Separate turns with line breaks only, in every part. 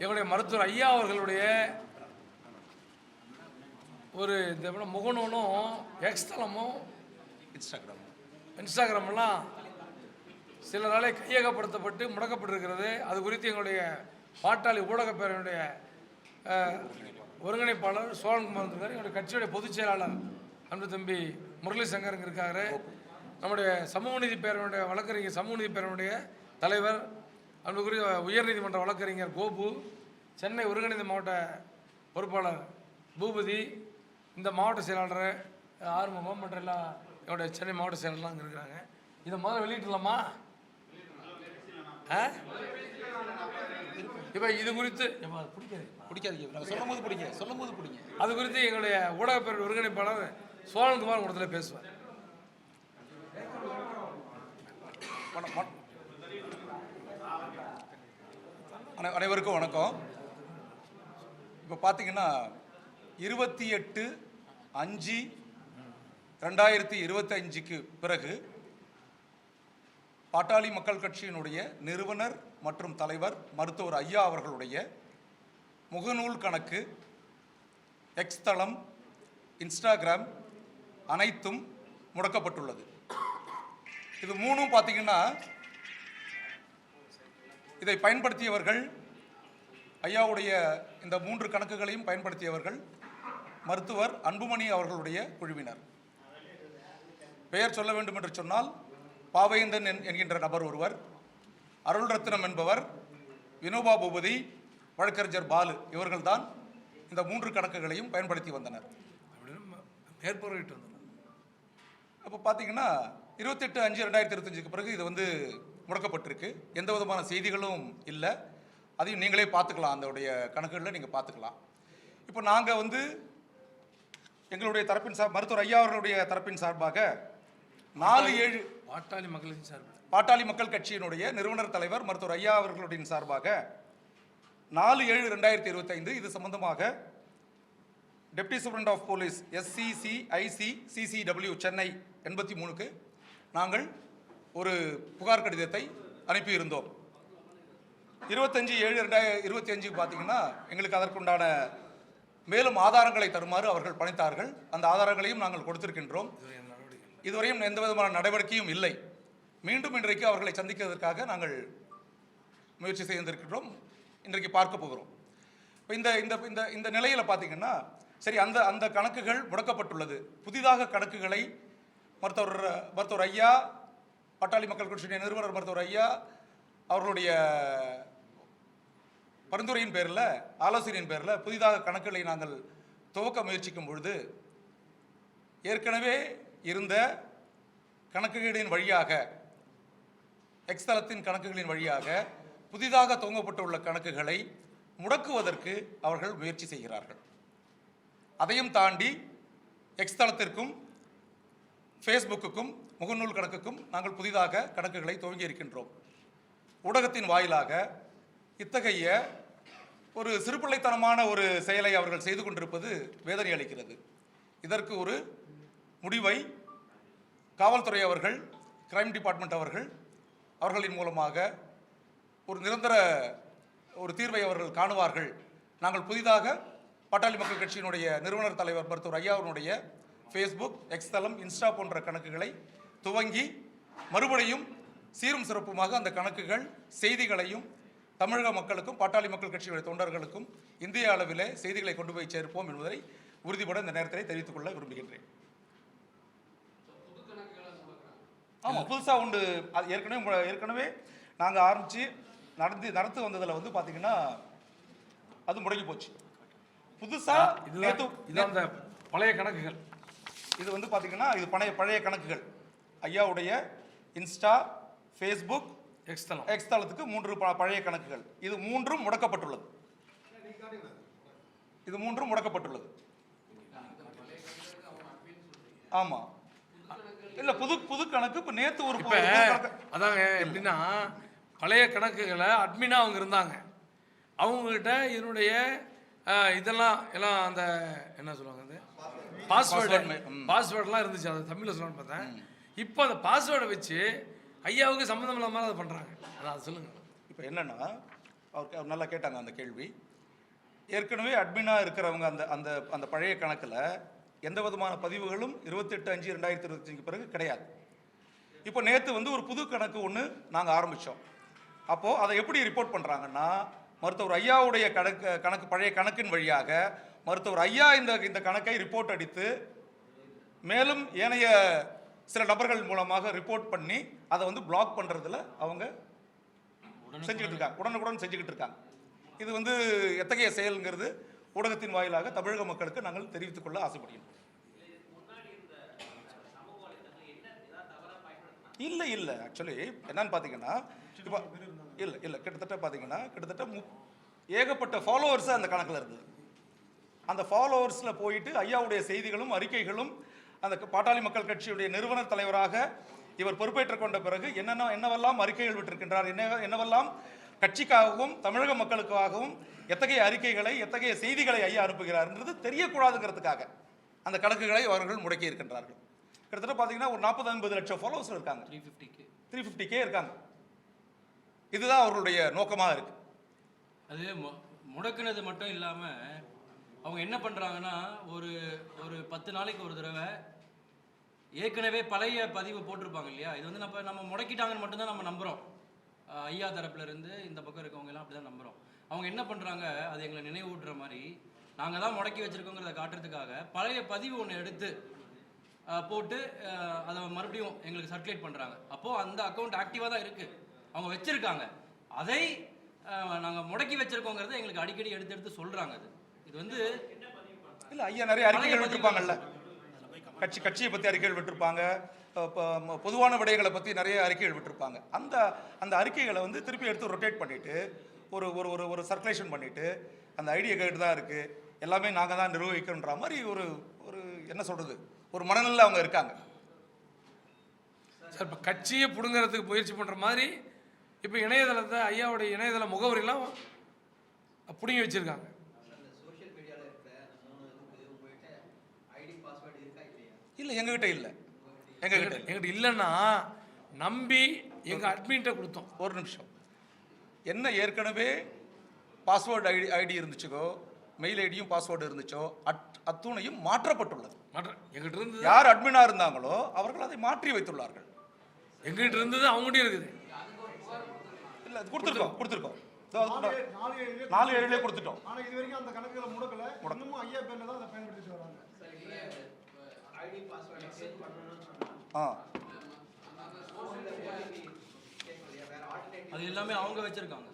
எங்களுடைய மருத்துவர் ஐயா அவர்களுடைய ஒரு இந்த முகநூலும் எக்ஸ்தலமும் இன்ஸ்டாகிராமெல்லாம் சிலராலே கையகப்படுத்தப்பட்டு முடக்கப்பட்டிருக்கிறது. அது குறித்து எங்களுடைய பாட்டாளி ஊடகப் பேரவையுடைய ஒருங்கிணைப்பாளர் சோழன்குமார் இருக்கார், எங்களுடைய கட்சியுடைய பொதுச் செயலாளர் அன்பு தம்பி முரளி சங்கர் இருக்காரு, நம்முடைய சமூக நீதி பேரவையுடைய வழக்கறிஞர் சமூக நீதி பேரவையுடைய தலைவர் அன்புக்குரிய உயர்நீதிமன்ற வழக்கறிஞர் கோபு, சென்னை ஒருங்கிணைந்த மாவட்ட பொறுப்பாளர் பூபதி, இந்த மாவட்ட செயலாளர் ஆறுமுகம் மற்ற எல்லாம் என்னுடைய சென்னை மாவட்ட செயலாளர்லாம் அங்கே இருக்கிறாங்க. இதை முதல்ல வெளியிட்டலாமா? இப்போ இது குறித்து அது குறித்து எங்களுடைய ஊடகப்பேரவை ஒருங்கிணைப்பாளர் சோழன்குமார் இடத்துல பேசுவார்.
அனைவருக்கும் வணக்கம். இப்போ பார்த்தீங்கன்னா 28/5/2025 பிறகு பாட்டாளி மக்கள் கட்சியினுடைய நிறுவனர் மற்றும் தலைவர் மருத்துவர் ஐயா அவர்களுடைய முகநூல் கணக்கு, எக்ஸ் தளம், இன்ஸ்டாகிராம் அனைத்தும் முடக்கப்பட்டுள்ளது. இது மூணும் பார்த்தீங்கன்னா இதை பயன்படுத்தியவர்கள், ஐயாவுடைய இந்த 3 கணக்குகளையும் பயன்படுத்தியவர்கள் மருத்துவர் அன்புமணி அவர்களுடைய குழுவினர். பெயர் சொல்ல வேண்டும் என்று சொன்னால் பாவேந்தன் என்கின்ற நபர் ஒருவர், அருள் ரத்னம் என்பவர், வினோபா பூபதி, வழக்கறிஞர் பாலு, இவர்கள் தான் இந்த 3 கணக்குகளையும் பயன்படுத்தி வந்தனர். அப்போ பார்த்தீங்கன்னா 28/5/2025 பிறகு இது முடக்கப்பட்டிருக்கு. எந்த விதமான செய்திகளும் இல்லை. அதையும் நீங்களே பார்த்துக்கலாம், அதோடைய கணக்குகளில் நீங்கள் பார்த்துக்கலாம். இப்போ நாங்கள் எங்களுடைய தரப்பின் மருத்துவர் ஐயா அவர்களுடைய தரப்பின் சார்பாக 4/7 பாட்டாளி மக்கள் கட்சியினுடைய நிறுவனர் தலைவர் மருத்துவர் ஐயா அவர்களுடைய சார்பாக 4/7/2025 இது சம்பந்தமாக deputy superintendent of police SCCIC/CCW Chennai 83க்கு நாங்கள் ஒரு புகார் கடிதத்தை அனுப்பியிருந்தோம். 25/7/2025 பார்த்தீங்கன்னா எங்களுக்கு அதற்குண்டான மேலும் ஆதாரங்களை தருமாறு அவர்கள் பணித்தார்கள். அந்த ஆதாரங்களையும் நாங்கள் கொடுத்திருக்கின்றோம். இதுவரையும் எந்த விதமான நடவடிக்கையும் இல்லை. மீண்டும் இன்றைக்கு அவர்களை சந்திக்கிறதற்காக நாங்கள் முயற்சி செய்திருக்கின்றோம். இன்றைக்கு பார்க்க போகிறோம். இப்போ இந்த நிலையில் பார்த்தீங்கன்னா சரி, அந்த கணக்குகள் முடக்கப்பட்டுள்ளது. புதிதாக கணக்குகளை மருத்துவர் ஐயா, பாட்டாளி மக்கள் கட்சியுடைய நிறுவனர் மருத்துவர் ஐயா அவர்களுடைய பரிந்துரையின் பேரில், ஆலோசனையின் பேரில் புதிதாக கணக்குகளை நாங்கள் துவக்க முயற்சிக்கும் பொழுது ஏற்கனவே இருந்த கணக்குகளின் வழியாக, எக்ஸ் தளத்தின் கணக்குகளின் வழியாக புதிதாக துவங்கப்பட்டுள்ள கணக்குகளை முடக்குவதற்கு அவர்கள் முயற்சி செய்கிறார்கள். அதையும் தாண்டி எக்ஸ் தளத்திற்கும் ஃபேஸ்புக்குக்கும் முகநூல் கணக்குக்கும் நாங்கள் புதிதாக கணக்குகளை துவங்கி இருக்கின்றோம். ஊடகத்தின் வாயிலாக இத்தகைய ஒரு சிறுபிள்ளைத்தனமான ஒரு செயலை அவர்கள் செய்து கொண்டிருப்பது வேதனை அளிக்கிறது. இதற்கு ஒரு முடிவை காவல்துறை அவர்கள், கிரைம் டிபார்ட்மெண்ட் அவர்களின் மூலமாக ஒரு நிரந்தர ஒரு தீர்வை அவர்கள் காணுவார்கள். நாங்கள் புதிதாக பாட்டாளி மக்கள் கட்சியினுடைய நிறுவனர் தலைவர் மருத்துவர் ஐயாவுடைய ஃபேஸ்புக், எக்ஸ் தளம், இன்ஸ்டா போன்ற கணக்குகளை துவங்கி மறுபடியும் சீரும் சிறப்புமாக அந்த கணக்குகள் செய்திகளையும் தமிழக மக்களுக்கும் பாட்டாளி மக்கள் கட்சியுடைய தொண்டர்களுக்கும் இந்திய அளவிலே செய்திகளை கொண்டு போய் சேர்ப்போம் என்பதை உறுதிபட இந்த நேரத்தில் தெரிவித்துக் கொள்ள விரும்புகின்றேன். ஆமாம், புதுசாக உண்டு. அது ஏற்கனவே நாங்கள் ஆரம்பித்து நடத்து வந்ததில் பார்த்தீங்கன்னா அது முடங்கி போச்சு. புதுசாக
இந்த பழைய கணக்குகள்
இது பார்த்தீங்கன்னா இது பழைய கணக்குகள். ஐயாவுடைய இன்ஸ்டா, ஃபேஸ்புக், எக்ஸ் தளத்துக்கு 3 பழைய கணக்குகள். இது 3ம் முடக்கப்பட்டுள்ளது. ஆமாம், இல்லை புது கணக்கு. இப்போ நேற்று ஒரு
அதாங்க எப்படின்னா, பழைய கணக்குகளை அட்மினா அவங்க இருந்தாங்க. அவங்ககிட்ட இதனுடைய இதெல்லாம் எல்லாம் அந்த என்ன சொல்லுவாங்க, அந்த பாஸ்வேர்டெலாம் இருந்துச்சு. அதை தமிழில் சொல்லணும்னு பார்த்தேன். இப்போ அந்த பாஸ்வேர்டை வச்சு ஐயாவுக்கு சம்மந்தம் இல்லாமல் அதை பண்ணுறாங்க. அதான் சொல்லுங்கள்.
இப்போ என்னென்னா அவர் நல்லா கேட்டாங்க அந்த கேள்வி. ஏற்கனவே அட்மினாக இருக்கிறவங்க அந்த அந்த அந்த பழைய கணக்கில் எந்த விதமான பதிவுகளும் 28/5/2025 பிறகு கிடையாது. இப்போ நேற்று வந்து ஒரு புது கணக்கு ஒன்று நாங்கள் ஆரம்பித்தோம். அப்போது அதை எப்படி ரிப்போர்ட் பண்ணுறாங்கன்னா, மருத்துவர் ஐயாவுடைய கணக்கு பழைய கணக்கின் வழியாக மருத்துவர் ஐயா இந்த கணக்கை ரிப்போர்ட் அடித்து மேலும் ஏனைய சில நபர்கள் மூலமாக ரிப்போர்ட் பண்ணி அதை வந்து பிளாக் பண்ணுறதுல அவங்க செஞ்சுக்கிட்டு இருக்காங்க, உடனுக்குடன் செஞ்சுக்கிட்டு இருக்காங்க. இது வந்து எத்தகைய செயல்ங்கிறது ஊடகத்தின் வாயிலாக தமிழக மக்களுக்கு நாங்கள் தெரிவித்துக் கொள்ள ஆசைப்படுகிறோம். இல்லை ஆக்சுவலி என்னன்னு பார்த்தீங்கன்னா, இப்போ இல்லை கிட்டத்தட்ட பார்த்தீங்கன்னா ஏகப்பட்ட ஃபாலோவர்ஸ் அந்த கணக்கில் இருந்தது. அந்த ஃபாலோவர்ஸில் போயிட்டு ஐயாவுடைய செய்திகளும் அறிக்கைகளும் அந்த பாட்டாளி மக்கள் கட்சியுடைய நிறுவன தலைவராக இவர் பொறுப்பேற்றுக் கொண்ட பிறகு என்னவெல்லாம் அறிக்கைகள் விட்டிருக்கின்றார், என்னவெல்லாம் கட்சிக்காகவும் தமிழக மக்களுக்காகவும் எத்தகைய அறிக்கைகளை எத்தகைய செய்திகளை ஐயா அனுப்புகிறார்ன்றது தெரியக்கூடாதுங்கிறதுக்காக அந்த கணக்குகளை அவர்கள் முடக்கி இருக்கின்றார்கள். கிட்டத்தட்ட பார்த்தீங்கன்னா ஒரு 40-50 லட்சம் ஃபாலோவர்ஸ் இருக்காங்க, 350K இருக்காங்க. இதுதான் அவர்களுடைய நோக்கமாக இருக்கு.
அது முடக்குனது மட்டும் இல்லாமல் அவங்க என்ன பண்ணுறாங்கன்னா, ஒரு 10 நாளைக்கு ஒரு தடவை ஏற்கனவே பழைய பதிவு போட்டிருப்பாங்க இல்லையா, இது வந்து நம்ம முடக்கிட்டாங்கன்னு மட்டும்தான் நம்ம நம்புகிறோம். ஐயா தரப்புலேருந்து இந்த பக்கம் இருக்கவங்கலாம் அப்படி தான் நம்புகிறோம். அவங்க என்ன பண்ணுறாங்க, அது எங்களை நினைவூட்டுற மாதிரி நாங்கள் தான் முடக்கி வச்சுருக்கோங்கிறத காட்டுறதுக்காக பழைய பதிவு ஒன்று எடுத்து போட்டு அதை மறுபடியும் எங்களுக்கு சர்க்குலேட் பண்ணுறாங்க. அப்போது அந்த அக்கௌண்ட் ஆக்டிவாக தான் இருக்குது, அவங்க வச்சுருக்காங்க. அதை நாங்கள் முடக்கி வச்சுருக்கோங்கிறத எங்களுக்கு அடிக்கடி எடுத்து சொல்கிறாங்க. இது வந்து
இல்லை, ஐயா நிறைய அறிக்கைகள் விட்டுருப்பாங்கல்ல, கட்சியை பற்றி அறிக்கைகள் விட்டுருப்பாங்க, பொதுவான விடயங்களை பற்றி நிறைய அறிக்கைகள் விட்டுருப்பாங்க. அந்த அறிக்கைகளை வந்து திருப்பி எடுத்து ரொட்டேட் பண்ணிவிட்டு ஒரு ஒரு ஒரு சர்க்குலேஷன் பண்ணிவிட்டு அந்த ஐடியா கேட்டு தான் இருக்குது, எல்லாமே நாங்கள் தான் நிர்வகிக்கணுன்ற மாதிரி ஒரு ஒரு என்ன சொல்கிறது, ஒரு மனநிலை அவங்க இருக்காங்க.
சார் இப்போ கட்சியை பிடுங்கிறதுக்கு முயற்சி பண்ணுற மாதிரி இப்போ இணையதளத்தை ஐயாவுடைய இணையதள முகவரியெல்லாம் பிடுங்கி வச்சுருக்காங்க.
இல்லை, எங்ககிட்ட இல்லைன்னா
நம்பி எங்கள் அட்மின்கிட்ட கொடுத்தோம்.
ஒரு நிமிஷம், என்ன ஏற்கனவே பாஸ்வேர்டு ஐடி இருந்துச்சோ, மெயில் ஐடியும் பாஸ்வேர்டு இருந்துச்சோ, அத்துணையும் மாற்றப்பட்டுள்ளது.
எங்கிட்ட இருந்து
யார் அட்மினாக இருந்தாங்களோ அவர்கள் அதை மாற்றி வைத்துள்ளார்கள்.
எங்கிட்ட இருந்தது அவங்ககிட்ட இருக்குது.
இல்லை, அது கொடுத்துருக்கோம் 4/7 கொடுத்துட்டோம்.
ஆனால் இது வரைக்கும் அந்த கணக்குகளை முடக்கல, இன்னமும் ஐயா பேர்ல தான் அதை பயன்படுத்திட்டு வராங்க.
அது எல்லாமே அவங்க வச்சிருக்காங்க.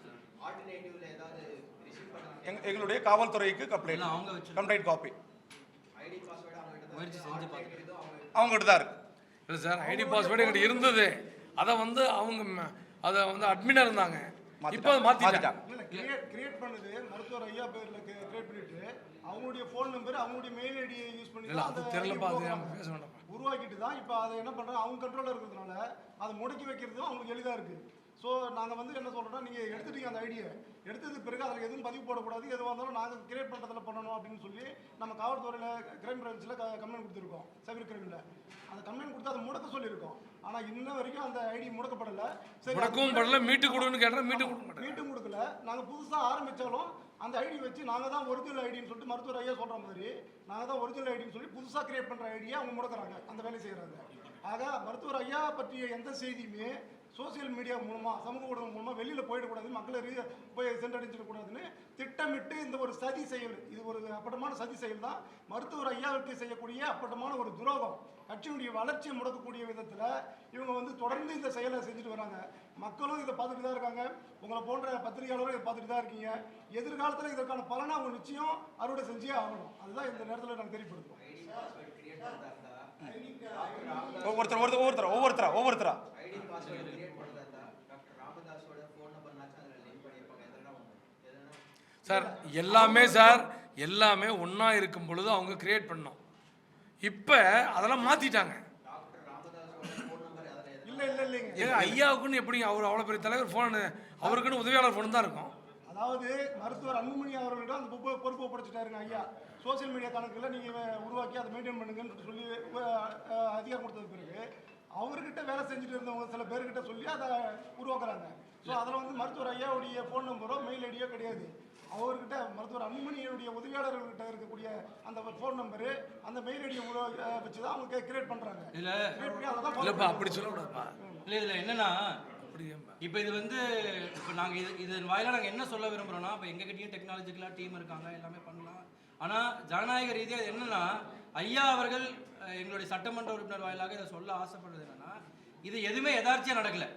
எங்களுடைய காவல்துறைக்கு கம்ப்ளைண்ட் காப்பி
முயற்சி செஞ்சு
அவங்ககிட்ட தான் இருக்கு.
இல்லை சார், ஐடி பாஸ்வேர்டு எங்கிட்ட இருந்தது, அதை வந்து அவங்க அதை வந்து அட்மினாக இருந்தாங்க, இப்போ அதை மாற்றிட்டாங்க.
கிரியேட் பண்ணது மருத்துவர் ஐயா பேரில் கிரியேட் பண்ணிட்டு அவங்களுடைய ஃபோன் நம்பர் அவங்களுடைய மெயில் ஐடியை யூஸ் பண்ணி உருவாக்கிட்டு தான் இப்போ அதை என்ன பண்ணுறாங்க, அவங்க கண்ட்ரோலில் இருக்கிறதுனால அதை முடக்கி வைக்கிறதும் அவங்களுக்கு எளிதாக இருக்குது. ஸோ நாங்கள் வந்து என்ன சொல்கிறோம்னா, நீங்கள் எடுத்துட்டீங்க அந்த ஐடியை, எடுத்ததுக்கு பிறகு அதில் எதுவும் பதிவு போடக்கூடாது, எதுவாக இருந்தாலும் நாங்கள் கிரியேட் பண்ணுறதுல பண்ணணும் அப்படின்னு சொல்லி நம்ம காவல்துறையில் கிரைம் பிரான்ச்சில் கம்ப்ளைண்ட் கொடுத்துருக்கோம், சைபர் கிரைமில். அந்த கம்ப்ளைண்ட் கொடுத்து அதை முடக்க சொல்லியிருக்கோம். ஆனால் இன்ன வரைக்கும் அந்த ஐடி முடக்கப்படலை. சரி,
முடக்கவும் படல, மீட்டு கொடுன்னு கேட்டால்
மீட்டும் கொடுக்கல. நாங்கள் புதுசாக ஆரம்பித்தாலும் அந்த ஐடி வச்சு நாங்கள் தான் ஒரிஜினல் ஐடின்னு சொல்லிட்டு மருத்துவர் ஐயா சொல்கிற மாதிரி நாங்கள் தான் ஒரிஜினல் ஐடின்னு சொல்லி புதுசாக கிரியேட் பண்ணுற ஐடியை அவங்க முடக்கிறாங்க, அந்த வேலை செய்கிறாங்க. ஆக மருத்துவர் ஐயா பற்றிய எந்த செய்தியுமே சோசியல் மீடியா மூலமாக, சமூக ஊடகம் மூலமாக வெளியில் போயிடக்கூடாது, மக்களை போய் சென்றடைஞ்சிடக்கூடாதுன்னு திட்டமிட்டு இந்த ஒரு சதி செயல், இது ஒரு அப்பட்டமான சதி செயல் தான். மருத்துவர் ஐயாவுக்கு செய்யக்கூடிய அப்பட்டமான ஒரு துரோகம். கட்சியினுடைய வளர்ச்சியை முடக்கக்கூடிய விதத்தில் இவங்க வந்து தொடர்ந்து இந்த செயலை செஞ்சுட்டு வராங்க. மக்களும் இதை பார்த்துட்டு தான் இருக்காங்க, உங்களை போன்ற பத்திரிகையாளரும் இதை பார்த்துட்டு தான் இருக்கீங்க. எதிர்காலத்தில் இதற்கான பலனை அவங்க நிச்சயம் அறுவடை செஞ்சே ஆகணும். அதுதான் இந்த நேரத்தில் நாங்கள் தெரியப்படுத்துவோம்.
ஒவ்வொருத்தரா
சார் எல்லாமே ஒன்றா இருக்கும் பொழுது அவங்க கிரியேட் பண்ணோம். இப்போ அதெல்லாம் மாற்றிட்டாங்க.
இல்லைங்க
ஐயாவுக்குன்னு எப்படிங்க, அவர் அவ்வளோ பெரிய தலைவர் ஃபோன், அவருக்குன்னு உதவியாளர் ஃபோன் தான் இருக்கும்.
அதாவது மருத்துவர் அன்புமணி அவர்களிடம் அந்த பொறுப்பு ஒப்படைச்சிட்டாருங்க ஐயா. சோசியல் மீடியா கணக்கில் நீங்கள் உருவாக்கி அதை மெயின்டைன் பண்ணுங்கன்னு சொல்லி அதிகாரம் கொடுத்தது பிறகு அவர்கிட்ட வேலை செஞ்சுட்டு இருந்தவங்க சில பேர்கிட்ட சொல்லி அதை உருவாக்குறாங்க. ஸோ அதில் வந்து மருத்துவர் ஐயாவுடைய ஃபோன் நம்பரோ மெயில் ஐடியோ கிடையாது. அவர்கிட்ட மருத்துவர் அன்புமணியுடைய உதவியாளர்கள்கிட்ட இருக்கக்கூடிய அந்த ஃபோன் நம்பரு அந்த மெயில் ஐடியை வச்சு தான் அவங்க கிரியேட் பண்ணுறாங்க.
இல்லைப்பா அப்படி சொல்லக்கூடாதுப்பா.
இல்லை இதில் என்னன்னா
அப்படியே
இப்போ இது வந்து இப்போ நாங்கள் இதன் வாயிலாக நாங்கள் என்ன சொல்ல விரும்புகிறோன்னா, இப்போ எங்ககிட்டயும் டெக்னாலஜிக்கலாக டீம் இருக்காங்க, எல்லாமே பண்ணலாம். ஆனால் ஜனநாயக ரீதியாக இது என்னன்னா, ஐயா அவர்கள் எங்களுடைய சட்டமன்ற உறுப்பினர் வாயிலாக இதை சொல்ல ஆசைப்படுறது என்னன்னா, இது எதுவுமே எதார்ச்சியாக நடக்கலை.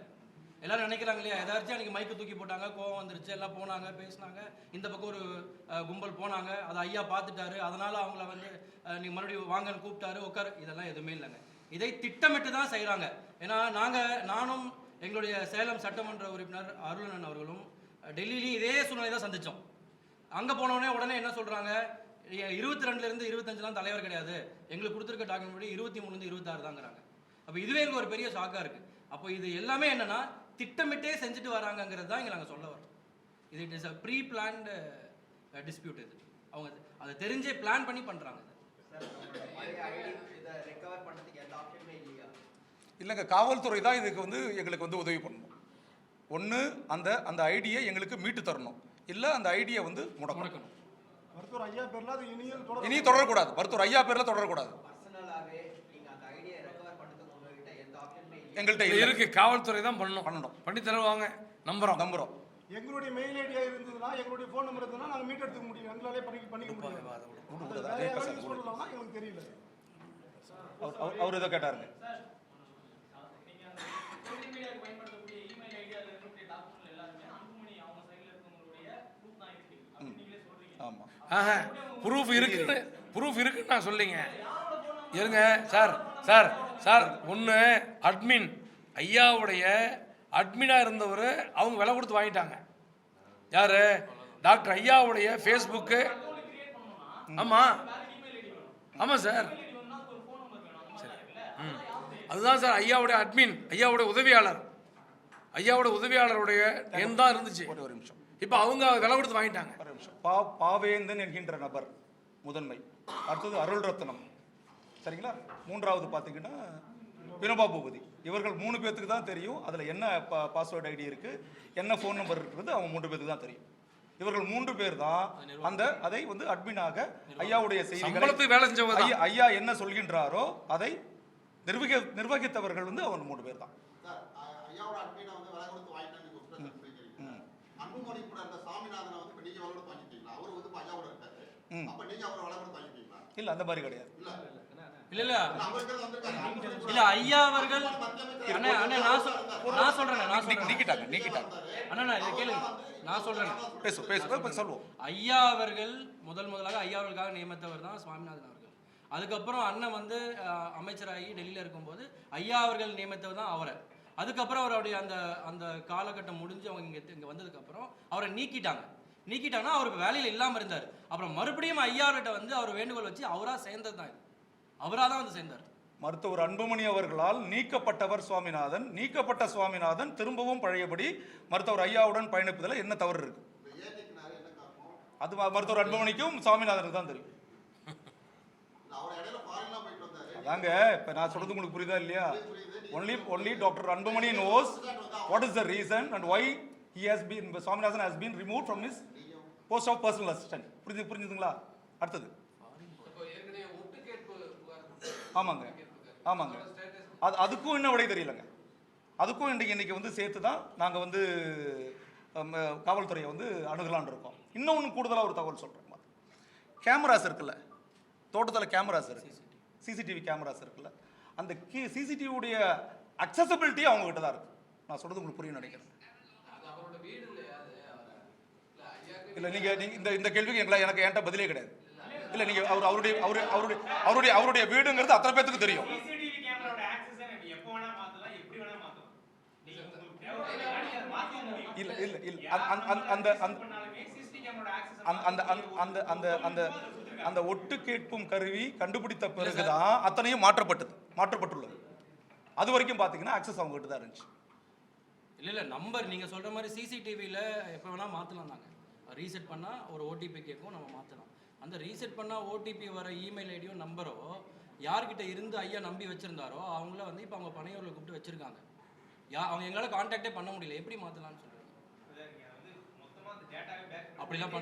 எல்லாரும் நினைக்கிறாங்க இல்லையா, எதாச்சும் அன்றைக்கி மைக்கு தூக்கி போட்டாங்க, கோவம் வந்துருச்சு, எல்லாம் போனாங்க பேசினாங்க, இந்த பக்கம் ஒரு கும்பல் போனாங்க, அதை ஐயா பார்த்துட்டாரு, அதனால் அவங்கள வந்து நீங்கள் மறுபடியும் வாங்கன்னு கூப்பிட்டாரு, உட்காரு, இதெல்லாம் எதுவுமே இல்லைங்க. இதை திட்டமிட்டு தான் செய்கிறாங்க. ஏன்னா நானும் எங்களுடைய சேலம் சட்டமன்ற உறுப்பினர் அருளண்ணன் அவர்களும் டெல்லியிலையும் இதே சூழ்நிலை தான் சந்தித்தோம். அங்கே உடனே என்ன சொல்கிறாங்க, 22லேருந்து 25 தலைவர் கிடையாது, எங்களுக்கு கொடுத்துருக்க டாக்குமெண்ட் படி 23லேருந்து 26 தாங்கிறாங்க. அப்போ இதுவே எங்களுக்கு ஒரு பெரிய ஷாக்காக இருக்குது. அப்போ இது எல்லாமே என்னென்னா திட்டமிட்டே செஞ்சுட்டு வராங்கங்கிறது தான் இங்கே நாங்கள் சொல்ல வரோம். இது it is a pre planned dispute. இது அவங்க அதை தெரிஞ்சே பிளான் பண்ணி பண்ணுறாங்க.
இல்லைங்க, காவல்துறை தான் இதுக்கு வந்து எங்களுக்கு வந்து உதவி பண்ணணும். ஒன்று அந்த ஐடியை எங்களுக்கு மீட்டு தரணும், இல்லை அந்த ஐடியை வந்து முடக்கணும்.
மருத்துவர் ஐயா பேர்ல அது
இனி தொடரக்கூடாது. மருத்துவர் ஐயா பேர்ல தொடரக்கூடாது. எங்கள்கிட்ட
இருக்கு, காவல்துறை தான் பண்ணணும். பண்ணி தருவாங்க. நம்புறோம்.
எங்களுடைய மெயில் ஐடியா இருந்ததுன்னா, எங்களுடைய ஃபோன் நம்பர் இருந்ததுன்னா நாங்கள் மீட் எடுத்துக்க முடியும், எங்களாலே பண்ணிக்க முடியும். எங்களுக்கு தெரியல.
அவர் இதை கேட்டாருங்க.
ப்ரூஃப் இருக்குன்னு நான் சொல்லிங்க. இருங்க சார் ஒன்று அட்மின் ஐயாவுடைய அட்மினாக இருந்தவர் அவங்க விலை கொடுத்து வாங்கிட்டாங்க. யார்? டாக்டர் ஐயாவுடைய ஃபேஸ்புக்கு. ஆமாம் சார். சரி, அதுதான் சார் ஐயாவுடைய அட்மின், ஐயாவுடைய உதவியாளருடைய எண் தான் இருந்துச்சு.
ஒரு நிமிஷம்.
இப்போ அவங்க விலை கொடுத்து வாங்கிட்டாங்க.
ஒரு நிமிஷம். பாவேந்தன் என்கின்ற நபர் முதன்மை, அடுத்தது அருள் ரத்னம், சரிங்களா? மூன்றாவது பார்த்தீங்கன்னா வினோபா பூபதி. இவர்கள் 3 பேர்த்துக்கு தான் தெரியும் அதில் என்ன பாஸ்வேர்டு ஐடி இருக்குது, என்ன ஃபோன் நம்பர் இருக்கிறது, அவங்க 3 பேருக்கு தான் தெரியும். இவர்கள் 3 பேர் தான் அதை வந்து அட்மினாக ஐயாவுடைய செய்திகளை ஐயா என்ன சொல்கின்றாரோ அதை நிர்வகித்தவர்கள் வந்து அவங்க 3 பேர் தான். இல்ல அந்த மாதிரி கிடையாது.
இல்ல ஐயா அவர்கள் நான் சொல்றேன் ஐயா அவர்கள் முதலாக ஐயா அவர்களுக்காக நியமித்தவர் தான் சுவாமிநாதன் அவர்கள். அதுக்கப்புறம் அண்ணன் வந்து அமைச்சராகி டெல்லியில இருக்கும்போது ஐயா அவர்கள் நியமித்தவர் தான் அவரை. அதுக்கப்புறம் அவருடைய அந்த காலகட்டம் முடிஞ்சு அவங்க இங்க வந்ததுக்கு அப்புறம் அவரை நீக்கிட்டாங்கன்னா அவர் வேலையில் இல்லாமல் இருந்தார். அப்புறம் மறுபடியும் ஐயாவிட்ட வந்து அவர் வேண்டுகோள் வச்சு அவராக சேர்ந்தது தான். அவராக தான் வந்து சேர்ந்தார்.
மருத்துவர் அன்புமணி அவர்களால் நீக்கப்பட்டவர் சுவாமிநாதன். நீக்கப்பட்ட சுவாமிநாதன் திரும்பவும் பழையபடி மருத்துவர் ஐயாவுடன் பயணிப்பதில் என்ன தவறு இருக்கு? அது மருத்துவர் அன்புமணிக்கும் சுவாமிநாதனுக்கு தான் தெரியும். அதாங்க இப்போ நான் சொல்றது உங்களுக்கு புரியுதா இல்லையா? Only doctor Anbumani knows what is the reason and why Swaminathan has been removed from his post of personal assistant. புரிஞ்சுதுங்களா? அடுத்தது ஆமாங்க அதுக்கும் இன்னும் விடை தெரியலங்க. அதுக்கும் இன்னைக்கு வந்து சேர்த்து தான் நாங்கள் வந்து காவல்துறையை வந்து அணுகலான்னு இருக்கோம். இன்னொன்று கூடுதலாக ஒரு தகவல் சொல்கிறேன். கேமராஸ் இருக்குல்ல, தோட்டத்தில் கேமராஸ் இருக்கு, சிசிடிவி கேமராஸ் இருக்குல்ல, அந்த சிசிடிவியுடைய அக்சசபிலிட்டி அவங்ககிட்ட தான் இருக்கு. நான் சொல்றது உங்களுக்கு புரியும் நினைக்கிறேன். இல்லை நீங்கள் இந்த கேள்விக்கு எனக்கு என்கிட்ட பதிலே கிடையாது. இல்லை நீங்கள் அவருடைய வீடுங்கிறது அத்தனை பேத்துக்கு தெரியும். அந்த ஒட்டு கேட்பும் கருவி கண்டுபிடித்த பிறகுதான் அத்தனையும் மாற்றப்பட்டுள்ளது. அது வரைக்கும் பார்த்தீங்கன்னா ஆக்சஸ் அவங்க கிட்ட தான் இருந்துச்சு.
இல்லை நம்பர் நீங்கள் சொல்கிற மாதிரி சிசிடிவியில் எப்போ வேணால் மாற்றலாம். நாங்கள் ரீசெட் பண்ணால் ஒரு ஓடிபி கேட்கும், நம்ம மாற்றலாம். அந்த ரீசெட் பண்ணால் ஓடிபி வர இமெயில் ஐடியோ நம்பரோ யார்கிட்ட இருந்து ஐயா நம்பி வச்சுருந்தாரோ அவங்கள வந்து இப்போ அவங்க பனையூரில் கூப்பிட்டு வச்சுருக்காங்க. அவங்க எங்களால் கான்டாக்டே பண்ண முடியல, எப்படி மாற்றலாம்னு சொல்லுவாங்க. அப்படிலாம்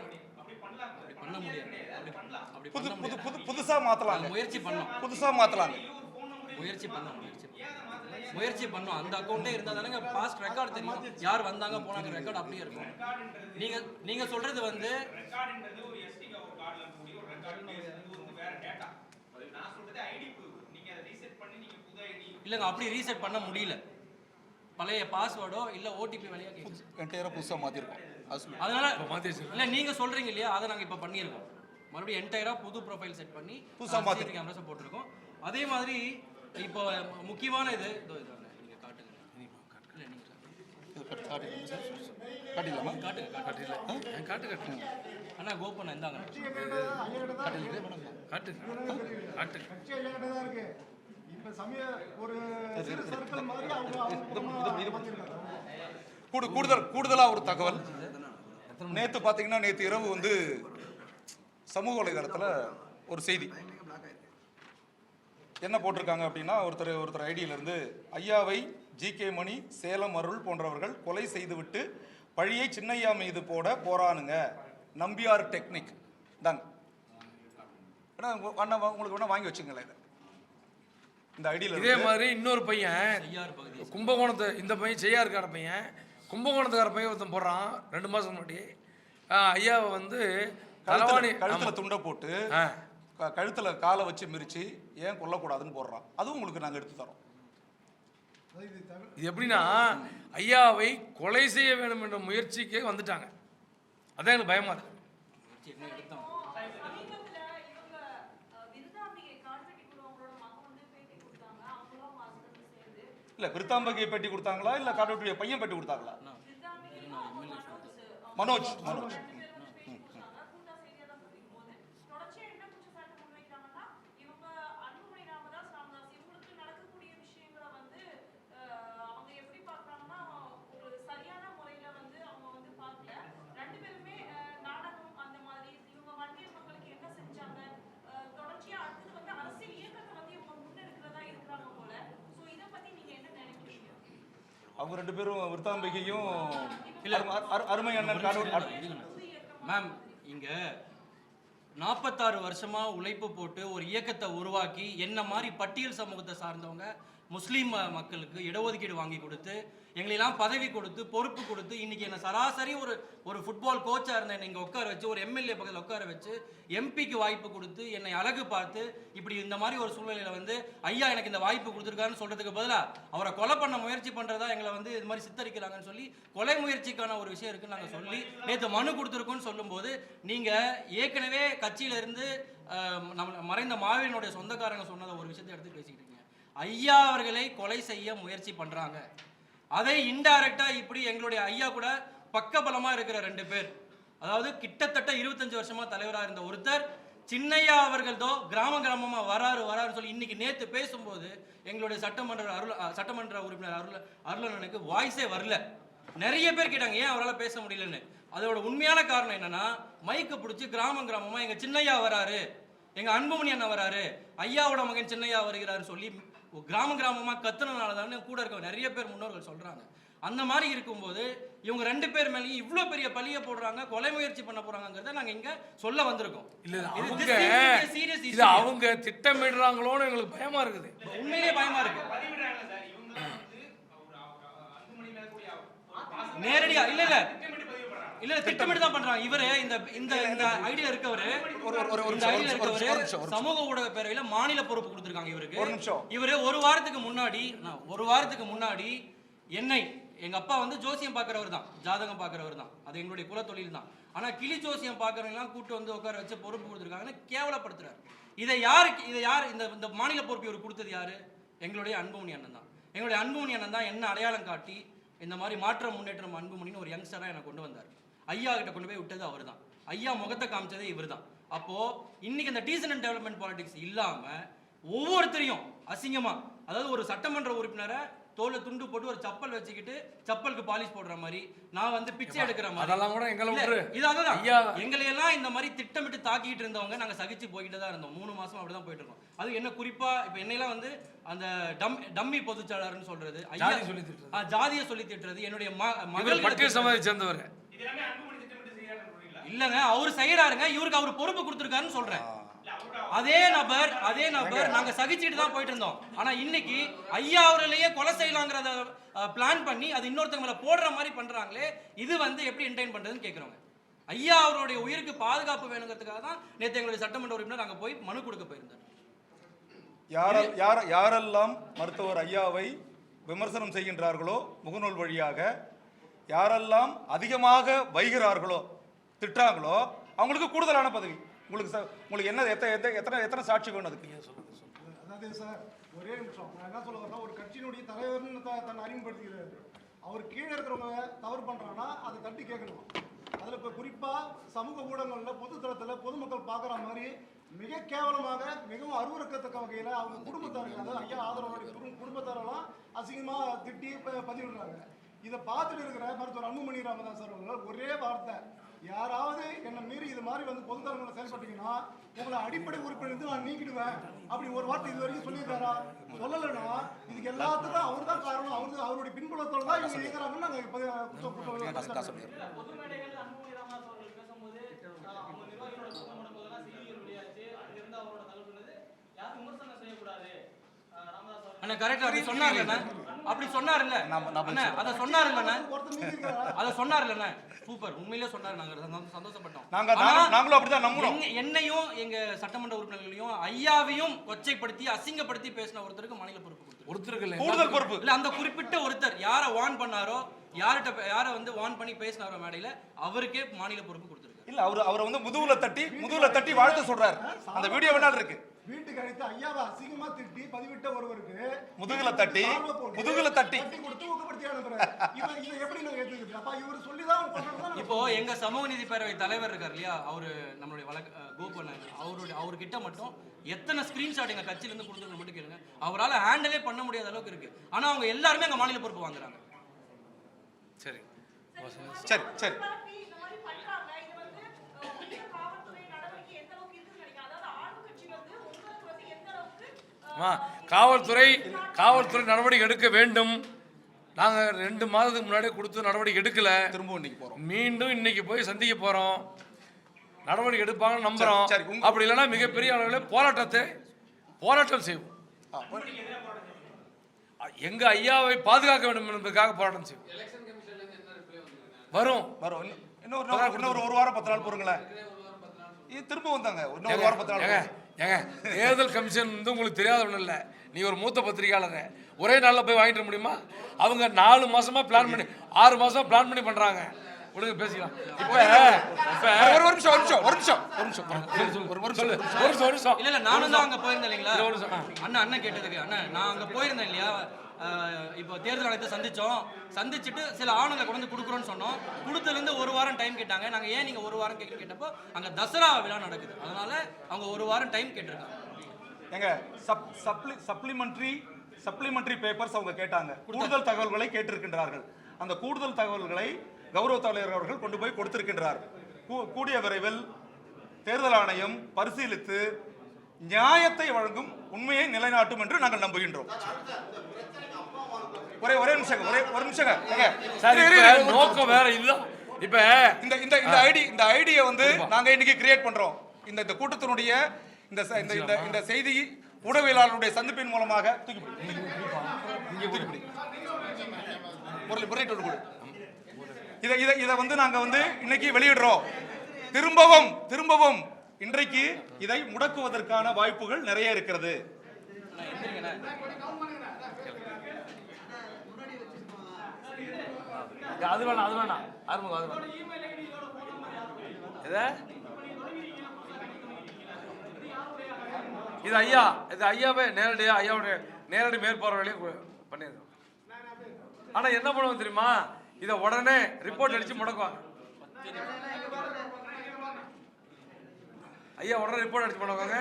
பண்ண முடியாது. அப்படி பண்ண முடியாது.
புதுசா மாத்தலாங்க.
முயற்சி பண்ணோம்.
புதுசா மாத்தலாங்க.
முயற்சி பண்ணோம். அந்த அக்கௌண்ட்டே இருந்தா தானங்க பாஸ்ட் ரெக்கார்ட் தெரியும். யார் வந்தாங்க போனாங்க ரெக்கார்ட் அப்படியே இருக்கும். நீங்க சொல்றது வந்து இல்லங்க, அப்படி ரீசெட் பண்ண முடியல. பழைய பாஸ்வேர்டோ இல்ல ஓடிபி வழியா கேக்குது.
என்டையரா புதுசா மாத்திருக்கோம்.
அதனால இல்ல நீங்க சொல்றீங்க இல்லையா, அதை நாங்க இப்ப பண்ணியிருக்கோம். மறுபடியும் என்டையரா புது ப்ரொஃபைல் செட் பண்ணி
புதுசா மாத்தி
கேமராஸ் போட்டிருக்கோம். அதே மாதிரி இப்போ முக்கியமான இது நீங்க காட்டுங்க. இல்ல நீங்க
காட்டிடலாமா?
காட்டு
அண்ணா கோபண்ணா இந்தாங்க.
காட்டு
கட்சி ஐயாக்கிட்ட தான் இருக்கு. இப்ப சமய ஒரு சிறு சர்க்கிள் மாதிரி
கூடுதலா ஒரு தகவல். நேத்து பாத்தீங்கன்னா, நேத்து இரவு வந்து சமூக வலைதளத்துல ஒரு செய்தி என்ன போட்டிருக்காங்க அப்படின்னா, ஒருத்தர் ஐடியில இருந்து ஐயாவை ஜி.கே. மணி, சேலம் அருள் போன்றவர்கள் கொலை செய்துவிட்டு பழியை சின்னையா மீது போட போறானுங்க, நம்பியார் டெக்னிக் தாங்க. உங்களுக்கு வேணா வாங்கி வச்சுங்களேன். இந்த ஐடியில
இதே மாதிரி இன்னொரு பையன் கும்பகோணத்தை, இந்த பையன் செய்யாருக்கார பையன், கும்பகோணத்துக்கார பையன் ஒருத்தன் போடுறான் 2 மாதம் முன்னாடி. ஐயாவை வந்து
கழுத்துல துண்டை போட்டு கழுத்துல காலை வச்சு மிரிச்சு ஏன் கொல்லக்கூடாதுன்னு போடுறான். அதுவும் உங்களுக்கு நாங்கள் எடுத்து தரோம்.
இது எப்படின்னா, ஐயாவை கொலை செய்ய வேண்டும் என்ற முயற்சிக்கே வந்துட்டாங்க. அதான் எனக்கு பயமா இருக்கு.
இல்ல விருத்தாம்பகை பேட்டி கொடுத்தாங்களா, இல்ல காட்டுடைய பையன் பேட்டி கொடுத்தாங்களா? மனோஜ் அவங்க 2 பேரும் விருத்தாம்பிகையும் அருமை அண்ணன்
மேம் இங்க 46 வருஷமா உழைப்பு போட்டு ஒரு இயக்கத்தை உருவாக்கி என்ன மாதிரி பட்டியல் சமூகத்தை சார்ந்தவங்க முஸ்லீம் மக்களுக்கு இடஒதுக்கீடு வாங்கி கொடுத்து எங்களெல்லாம் பதவி கொடுத்து பொறுப்பு கொடுத்து இன்னைக்கு என்ன சராசரி ஒரு ஃபுட்பால் கோச்சா இருந்த என்னை உட்கார வச்சு ஒரு எம்எல்ஏ பக்கத்தில் உட்கார வச்சு எம்பிக்கு வாய்ப்பு கொடுத்து என்னை அழகு பார்த்து இப்படி இந்த மாதிரி ஒரு சூழ்நிலையில வந்து ஐயா எனக்கு இந்த வாய்ப்பு கொடுத்துருக்காருன்னு சொல்றதுக்கு பதிலாக அவரை கொலை பண்ண முயற்சி பண்றதா எங்களை வந்து இது மாதிரி சித்தரிக்கிறாங்கன்னு சொல்லி கொலை முயற்சிக்கான ஒரு விஷயம் இருக்குன்னு நாங்கள் சொல்லி நேற்று மனு கொடுத்துருக்கோன்னு சொல்லும்போது நீங்க ஏற்கனவே கட்சியில இருந்து நம்ம மறைந்த மாவீரனுடைய சொந்தக்காரங்க சொன்னதை ஒரு விஷயத்தை எடுத்து பேசிக்கிட்டு இருக்கீங்க. ஐயா அவர்களை கொலை செய்ய முயற்சி பண்றாங்க. அதை இன்டைரக்டா இப்படி எங்களுடைய ஐயா கூட பக்கபலமா இருக்கிற 2 பேர், அதாவது கிட்டத்தட்ட 25 வருஷமா தலைவராக இருந்த ஒருத்தர் சின்னையா அவர்கள் கிராமமா வராருன்னு சொல்லி இன்னைக்கு நேத்து பேசும்போது எங்களுடைய சட்டமன்ற உறுப்பினர் அருளனுக்கு வாய்ஸே வரல. நிறைய பேர் கேட்டாங்க ஏன் அவரால் பேச முடியலன்னு. அதோட உண்மையான காரணம் என்னன்னா, மைக்கு பிடிச்சி கிராமமா எங்க சின்னையா வராரு, எங்க அன்புமணி அண்ணன் வராரு, ஐயாவோட மகன் சின்னையா வருகிறாருன்னு சொல்லி கிராமமா கத்துனதுனால தானே கூட இருக்க நிறைய பேர் முன்னோர்கள் சொல்றாங்க. அந்த மாதிரி இருக்கும்போது இவங்க 2 பேர் மேலேயும் இவ்வளோ பெரிய பழியை போடுறாங்க, கொலை முயற்சி பண்ண போறாங்கிறத நாங்க இங்க சொல்ல வந்திருக்கோம்.
இல்ல அவங்க திட்டமிடுறாங்களோன்னு எங்களுக்கு பயமா இருக்குது.
உண்மையிலேயே பயமா இருக்கு. நேரடியா இல்ல திட்டமிட்டு தான் பண்றாங்க. இவரு இந்த ஐடியா இருக்கவரு சமூக ஊடக பேரவையில மாநில பொறுப்பு கொடுத்திருக்காங்க இவருக்கு. இவரு ஒரு வாரத்துக்கு முன்னாடி என்னை எங்க அப்பா வந்து ஜோசியம் பார்க்கிறவர் தான், ஜாதகம் பார்க்கிறவர் தான், அது எங்களுடைய குல தொழில் தான். ஆனா கிளி ஜோசியம் பார்க்கறவங்க கூட்டு வந்து உட்கார வச்சு பொறுப்பு கொடுத்துருக்காங்கன்னு கேவலப்படுத்துறாரு. இதை யார் இந்த மாநில பொறுப்பு இவர் கொடுத்தது யாரு? எங்களுடைய அன்புமணி அண்ணன் தான். எங்களுடைய அன்புமணி அண்ணன் தான் என்ன அடையாளம் காட்டி இந்த மாதிரி மாற்றம் முன்னேற்றம் அன்புமணின்னு ஒரு யங்ஸ்டரா எனக்கு கொண்டு வந்தார். ஐயா கிட்ட கொண்டு போய் விட்டது அவர் தான். ஐயா முகத்தை காமிச்சதே இவர் தான். அப்போ இன்னைக்கு இந்த டீசன்ட் அண்ட் டெவலப்மெண்ட் பாலிடிக்ஸ் இல்லாம ஒவ்வொருத்தரையும் அசிங்கமா, அதாவது ஒரு சட்டமன்ற உறுப்பினரை தோலை துண்டு போட்டு ஒரு சப்பல் வச்சுக்கிட்டு சப்பலுக்கு பாலிஷ் போடுற மாதிரி, நான் வந்து பிச்சை எடுக்கிற மாதிரி,
அதெல்லாம் கூட
எங்களை எல்லாம் இந்த மாதிரி திட்டமிட்டு தாக்கிட்டு இருந்தவங்க நாங்க சகிச்சு போய்கிட்டு தான் இருந்தோம். 3 மாசம் அப்படிதான் போயிட்டு இருக்கோம். அது என்ன குறிப்பா இப்ப என்னெல்லாம் வந்து அந்த டம்மி பொதுச்செயலாளர்னு சொல்றது, ஜாதியை சொல்லி திட்டுறது, என்னுடைய மகள்
பட்டியல் சமாஜத்தை சேர்ந்தவர்
இல்லங்க அவர் செய்யறாருங்க, இவருக்கு அவர் பொறுப்பு கொடுத்துருக்காருன்னு சொல்றேன். அதே நபர் நாங்க சகிச்சுட்டு தான் போயிட்டு இருந்தோம். ஆனா இன்னைக்கு ஐயா அவர்களையே கொலை செய்யலாங்கிறத பிளான் பண்ணி அது இன்னொருத்தங்க மேல போடுற மாதிரி பண்றாங்களே, இது வந்து எப்படி என்டர்டெயின் பண்றதுன்னு கேக்குறோங்க. ஐயா அவருடைய உயிருக்கு பாதுகாப்பு வேணுங்கிறதுக்காக தான் நேற்று எங்களுடைய சட்டமன்ற உறுப்பினர் அங்க போய் மனு கொடுக்க போயிருந்தார்.
யாரெல்லாம் மருத்துவர் ஐயாவை விமர்சனம் செய்கின்றார்களோ முகநூல் வழியாக, யாரெல்லாம் அதிகமாக வைகிறார்களோ, திட்டுறாங்களோ, அவங்களுக்கு கூடுதலான பதவி. உங்களுக்கு என்ன எத்தனை சாட்சி வேணும் அதுக்கு?
அதாவது சார், ஒரே நிமிஷம், நான் என்ன சொல்ல வரேன்னா, ஒரு கட்சியினுடைய தலைவர்னு தன்னை அறிமுகப்படுத்திக்கிறாரு. அவர் கீழே இருக்கிறவங்க தவறு பண்றாங்கன்னா அதை தட்டி கேட்கணும். அதில் இப்போ குறிப்பாக சமூக ஊடகங்களில் பொதுத்தளத்தில் பொதுமக்கள் பார்க்குற மாதிரி மிக கேவலமாக மிகவும் அருவருக்கத்தக்க வகையில் அவங்க குடும்பத்தார்கள், அதாவது ஐயா ஆதரவாளர் குடும்பத்தாரெல்லாம் அசிங்கமாக திட்டி பதிவிடுறாங்க. இதை பார்த்துட்டு இருக்கிற மருத்துவர் அன்புமணி ராமதாஸ் அவர்கள் ஒரே வார்த்தை, யாராவது என்னை மீறி இது மாதிரி வந்து பொதுத்தளங்களில் செயல்பட்டீங்கன்னா உங்களை அடிப்படை உறுப்பினர் நான் நீக்கிடுவேன் அப்படி ஒரு வார்த்தை இது வரைக்கும் சொல்லியிருக்காரா? சொல்லலைன்னா இதுக்கு எல்லாத்துக்கும் அவர் தான் காரணம். அவருடைய பின்புலத்தோடு தான் இவங்க இருக்கிறாங்கன்னு நாங்கள்
அண்ணா கரெக்ட், அப்படி சொன்னார்ல, அப்படி சொன்னார்ல, அத சொன்னார்ல, சூப்பர், உண்மையிலேயே சொன்னாரு. நாங்க சந்தோஷப்பட்டோம்.
நாங்களும் அப்படிதான் நம்புறோம்.
என்னையும் எங்க சட்டமன்ற உறுப்பினர்களையும் ஐயாவையும் கொச்சைப்படுத்தி அசிங்கப்படுத்தி பேசின ஒருத்தருக்கு மாநில பொறுப்பு கொடுத்துருக்கு.
கூடுதல் பொறுப்பு
இல்ல, அந்த குறிப்பிட்ட ஒருத்தர் யாரை வார்ன் பண்ணாரோ, யாரை வந்து வார்ன் பண்ணி பேசினாரோ மேடையில, அவருக்கே மாநில பொறுப்பு கொடுத்துருக்கு.
இல்ல, அவரை வந்து முதுகுல தட்டி வாழ்த்து சொல்றாரு. அந்த வீடியோ வேணாலும் இருக்கு.
வீட்டுக்கு அழைத்து ஐயாவை அசிங்கமா திட்டி பதிவிட்ட ஒருவருக்கு
முதுகுல தட்டி
கொடுத்து ஊக்கப்படுத்தி அனுப்புறாரு. இதை எப்படி நாங்க ஏத்துக்கிறது? அப்ப இவர் சொல்லிதான்.
இப்போ எங்க சமூக நீதி பேரவை தலைவர் இருக்கார் இல்லையா, அவரு நம்மளுடைய கோபண்ணன், அவர்கிட்ட மட்டும் எத்தனை ஸ்கிரீன்ஷாட் எங்க கட்சியில இருந்து கொடுத்துருக்க மட்டும் கேளுங்க. அவரால் ஹேண்டிலே பண்ண முடியாத அளவுக்கு இருக்கு. ஆனா அவங்க எல்லாருமே எங்க மாநில பொறுப்பு வாங்குறாங்க.
சரி
சரி சரி
காவல்துறை நடவடிக்கை எடுக்க வேண்டும். நாங்கள் 2 மாதத்துக்கு முன்னாடி கொடுத்து நடவடிக்கை எடுக்கல.
திரும்ப இன்னைக்கு போறோம்.
மீண்டும் இன்னைக்கு போய் சந்திக்க போறோம். நடவடிக்கை எடுப்பாங்கன்னு நம்புறோம். அப்படி இல்லைன்னா மிகப்பெரிய அளவில் போராட்டம் செய்வோம். எங்க ஐயாவை பாதுகாக்க வேண்டும் என்பதற்காக போராட்டம் செய்வோம். வரும்
இன்னொரு 1 வாரம் 10 நாள் போறீங்களா? திரும்ப வந்தாங்க. இன்னொரு வாரம் 10 நாள்.
ஏங்க, தேர்தல் கமிஷன் வந்து உங்களுக்கு தெரியாத ஒன்றும் இல்லை. நீ ஒரு மூத்த பத்திரிகையாளர், ஒரே நாளில் போய் வாங்கிட்டு முடியுமா? அவங்க 4 மாசமா பிளான் பண்ணி 6 மாசமா பிளான் பண்ணி பண்றாங்க. கொடுங்க பேசிக்கலாம்.
ஒரு நிமிஷம். இல்ல, நானும் தான் அங்க போயிருந்தேன் இல்லைங்களா? அண்ணன் கேட்டதுக்கு, நான் அங்க போயிருந்தேன் இல்லையா? இப்போ தேர்தல் ஆணையத்தை சந்திச்சுட்டு சில ஆவணங்களை கொண்டு வந்து கொடுக்குறோன்னு சொன்னோம். கொடுத்ததுலேருந்து 1 வாரம் டைம் கேட்டாங்க. நாங்கள் ஏன் நீங்கள் 1 வாரம் கேட்டப்போ அங்கே தசரா விழா நடக்குது, அதனால அவங்க 1 வாரம் டைம் கேட்டிருக்காங்க.
எங்க சப்ளிமெண்டரி பேப்பர்ஸ் அவங்க கேட்டாங்க. கூடுதல் தகவல்களை கேட்டிருக்கின்றார்கள். அந்த கூடுதல் தகவல்களை கௌரவ தலைவர் அவர்கள் கொண்டு போய் கொடுத்திருக்கின்றார். கூடிய விரைவில் தேர்தல் ஆணையம் பரிசீலித்து நியாயத்தை வழங்கும், உண்மையை நிலைநாட்டும் என்று நாங்கள் நம்புகின்றோம். ஒரே நிமிஷம்
நோக்கம் வேற இல்ல. இப்ப
இந்த ஐடியை வந்து நாங்க இன்னைக்கு கிரியேட் பண்றோம். இந்த கூட்டத்தினுடைய இந்த செய்தி ஊடகவியலாளருடைய சந்திப்பின் மூலமாக இதை வந்து நாங்க வந்து இன்னைக்கு வெளியிடுறோம். திரும்பவும் இன்றைக்கு இதை முடக்குவதற்கான வாய்ப்புகள் நிறைய இருக்கிறது.
அது வேணாம் இது ஐயாவே நேரடியாக ஐயாவுடைய நேரடி மேற்பார்வையிலே பண்ணிடுறோம். ஆனா என்ன பண்ணுவோம் தெரியுமா? இதை உடனே ரிப்போர்ட் அடிச்சு முடக்குவாங்க. ஐயா உடனே ரிப்போர்ட் அடிச்சு முடக்குவாங்க.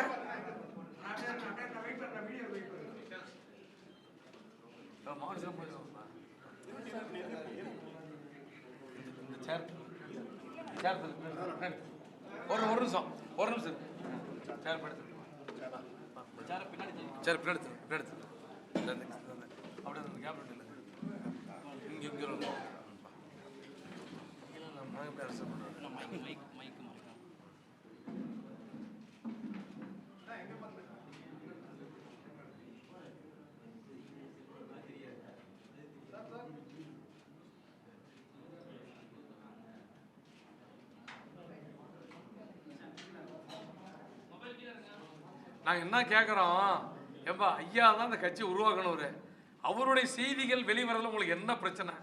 ஒரு நிமிஷம் சரி பின்னாடி அப்படியே கேபினட் இங்கே நாங்கள் என்ன கேட்குறோம், ஏம்பா ஐயா தான் அந்த கட்சி உருவாக்கணும், அவருடைய செய்திகள் வெளிவரல உங்களுக்கு என்ன பிரச்சனை?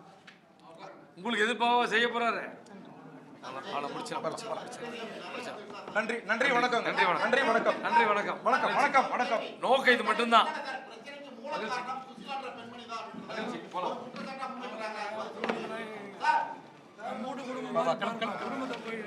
உங்களுக்கு எதிர்ப்பாக செய்ய போறாரு?
நன்றி நன்றி வணக்கம்
நன்றி வணக்கம்
நன்றி வணக்கம்
நன்றி வணக்கம்
வணக்கம் வணக்கம் வணக்கம்.
நோக்கம் இது மட்டும்தான். குடும்பத்தை போய்